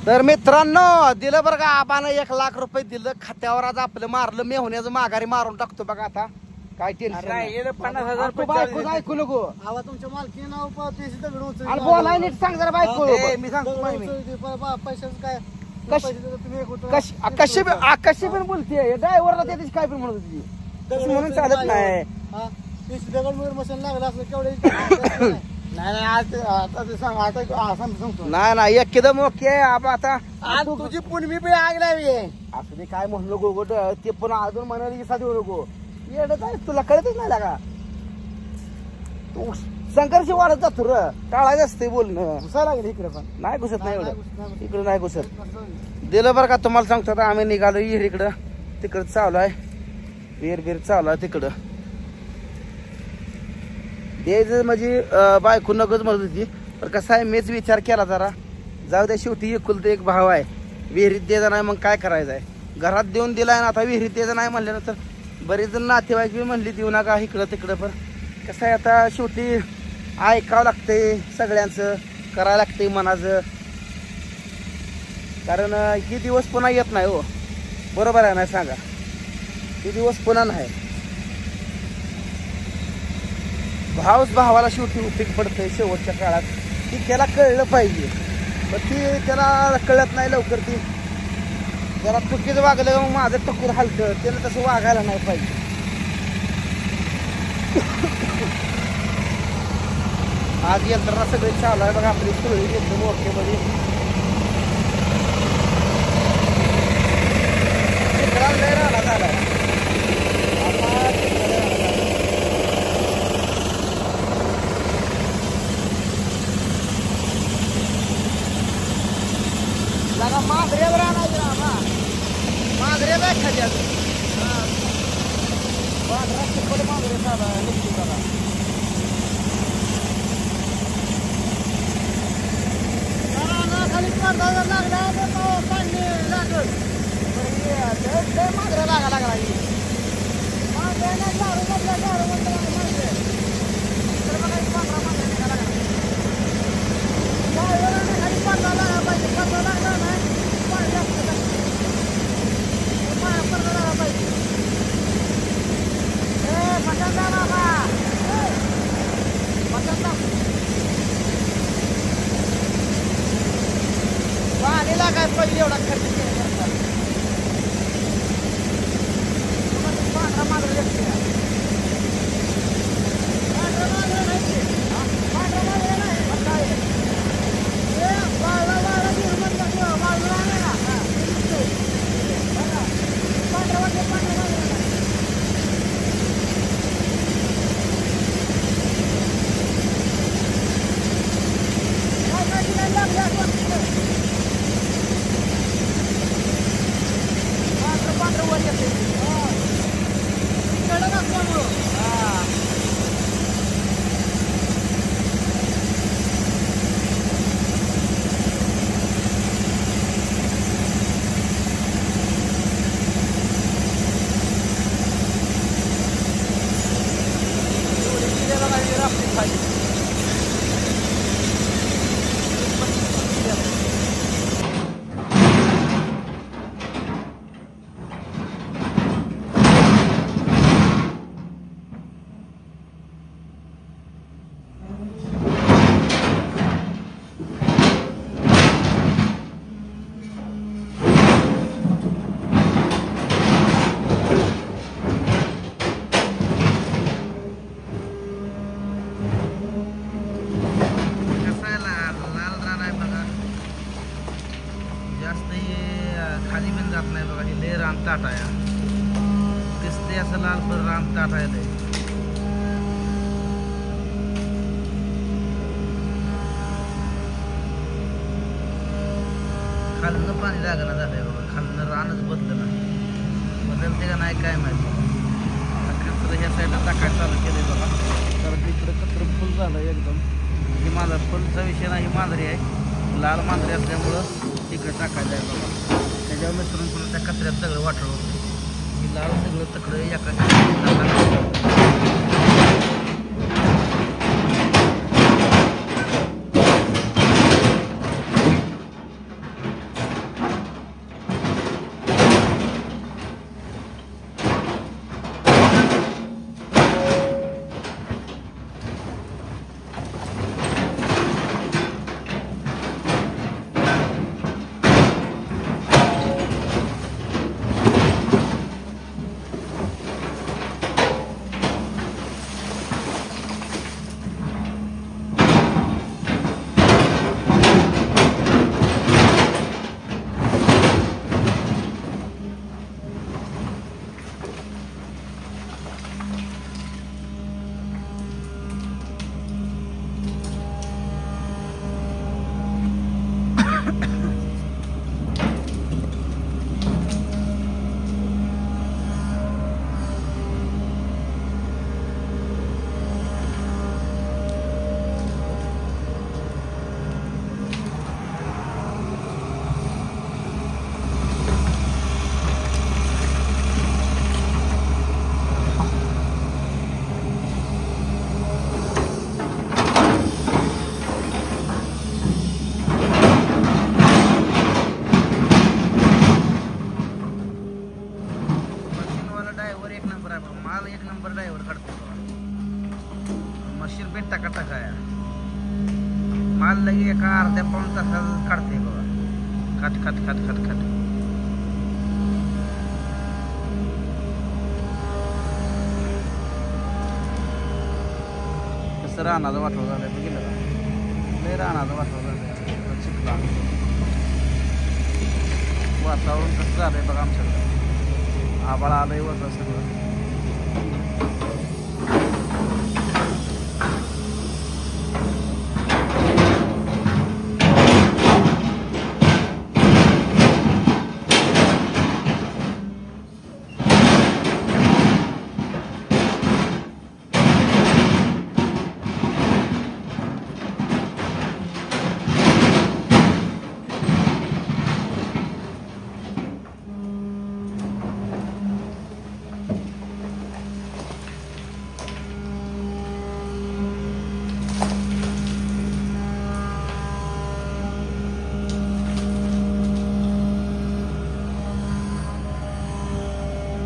तर मित्रांनो दिलं बरं का आपण 1 लाख रुपये दिलं खात्यावर. आज आपलं मारलं मेहुण्याचं माघारी मारून टाकतो बघा आता. काय टेन्शन नाही. 50,000 ऐकू नको. आवा तुमच्या मालकी नाव पावतीशी दगड उचल. आणि बोलाय नीट सांग जरा बायको. मी सांगतो पैशाच काय कशी पण बोलते ड्रायव्हरला त्याची काय पण म्हणत होती. तसं म्हणून चालत नाही. दगड मशीन लागला असं केवढे. नाही आता ते सांग. आता सांगतो. नाही एकदम ओके. आता तुझी पुनमी पण आग लावी असं ते काय म्हणू नको गोट. ते पण अजून म्हणाली की देऊ नको. येडत काय तुला कळतच नाही लागा. तू संघर्ष वाढत जातो र. टाळायचं असते बोलणं. घुसायला लागेल इकडे पण नाही घुसत नाही एवढं. इकडे नाही घुसत. दिलं बरं का तुम्हाला सांगतो. आता आम्ही निघालो विहीर इकडं. तिकडं चालू आहे विहीर चालू आहे तिकडं. द्यायचं म्हणजे बायको नकच म्हणत होती. पण कसं आहे मीच विचार केला जरा. जाऊ द्या शेवटी एकुलते एक भाव आहे. विहिरीत द्यायचा नाही मग काय करायचं आहे. घरात देऊन दिलाय ना आता विहिरीत द्यायचं नाही म्हणल्यानंतर बरेच जण नातेवाईक बी म्हणली देऊ नका इकडं तिकडं. पण कसं आहे आता शेवटी ऐकावं लागतंय सगळ्यांचं. करायला लागतंय मनाचं. कारण हे दिवस पुन्हा येत नाही हो. बरोबर आहे ना सांगा. हे दिवस पुन्हा नाही. भावाला शेवटी उपयोग पडतंय शेवटच्या काळात. ती त्याला कळलं पाहिजे. पण ती त्याला कळत नाही लवकर. ती जरा चुकीचं वागलं मग माझं टकूर हालतं. त्याला तसं वागायला नाही पाहिजे. आज यंत्रणा सगळी चालू आहे बघा आपली सुरळीत एकदम ओकेमध्ये. लय राहणार झालाय आता माधुऱ्यावर आणायचं ना. माधुऱ्याला एखाद्या माधुरे दादा खाली लागला पाणी लागल. माधुऱ्या लागला पाणी लागायला पाहिजे एवढा खर्च केला. पांढरा माधुरी खाली पण जात नाही बघा. हे रान ताट आहे. दिसते असं लाल पण रान ताट आहे. ते खालनं पाणी लागलं झालंय बघा. खालनं रानच बदललं. बदलते का नाही काय माहिती. कचरं ह्या साईडला टाकायला चालू केलंय बघा. कारण तिकडं कचरं फुल झालं एकदम. ही माझा फुलचा विषय नाही. ही मांजरी आहे. लाल मांजरी असल्यामुळं तिकडे टाकायचं आहे बघा. त्याच्यावर मिसळून पुन्हा त्या कचऱ्यात सगळं वाटलं होतं. ही लाल सगळं तकडं एका अर्ध्या पाऊण तासात काढते बघा. खट खट खट खट खट. कसं रानाचं वाटव झालंय बघितलं का? लय रानाचं वाटव झालंय चिखला. वातावरण कसं झालंय बघा आमच्याकडं. आभाळ आलंय वरचं सगळं.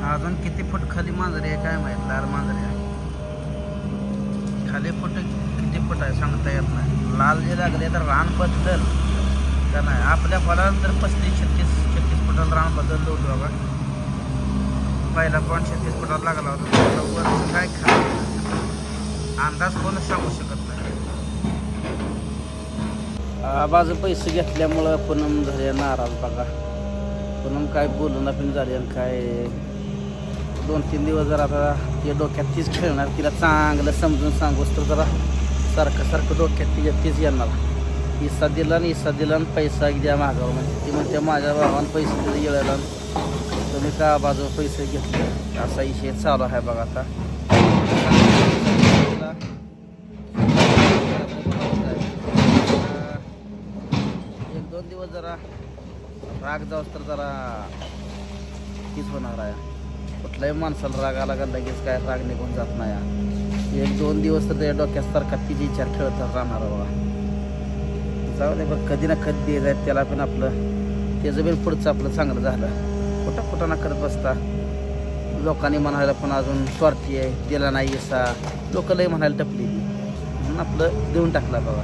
अजून किती फूट खाली मांजरी आहे काय माहित. लाल मांजरी आहे खाली. फूट किती फूट आहे सांगता येत नाही. लाल जे लागले तर रान बदल का नाही. आपल्या फळाला तर 35-36 फुटाला रान बदललं होतं बघा. पहिला पण 36 फुटाला लागला होता. वर काय खा अंदाज कोणच सांगू शकत नाही. बाजू पैसे घेतल्यामुळं पूनम झाले नाराज बघा. पूनम काय बोलून आपण झाले आणि काय 2-3 दिवस जर आता ते डोक्यात तीच खेळणार. तिला चांगलं समजून सांगूस तर जरा सारखं सारखं डोक्यात तिच्या तीच येणार. इसा दिला आणि पैसा द्या मागावं म्हणजे. ती म्हणते माझ्या भावानं पैसे दिले येळायला तुम्ही का बाजू पैसे घेतले असा विषय चालू आहे बघा आता. 1-2 दिवस जरा राग जाऊस तर जरा तीच होणार आहे. कुठल्याही माणसाला राग आला का लगेच काय राग निघून जात नाही. 1-2 दिवस तर त्या डोक्यासारखा तिची विचार खेळत राहणार बाबा. जाऊ दे बघ कधी ना कधी जाईल त्याला पण आपलं त्याचं बी पुढचं आपलं चांगलं झालं. कुठं ना करत बसता. लोकांनी म्हणायला पण अजून स्वार्थी आहे दिला नाही असा लोक लय म्हणायला टपली म्हणून आपलं देऊन टाकला बाबा.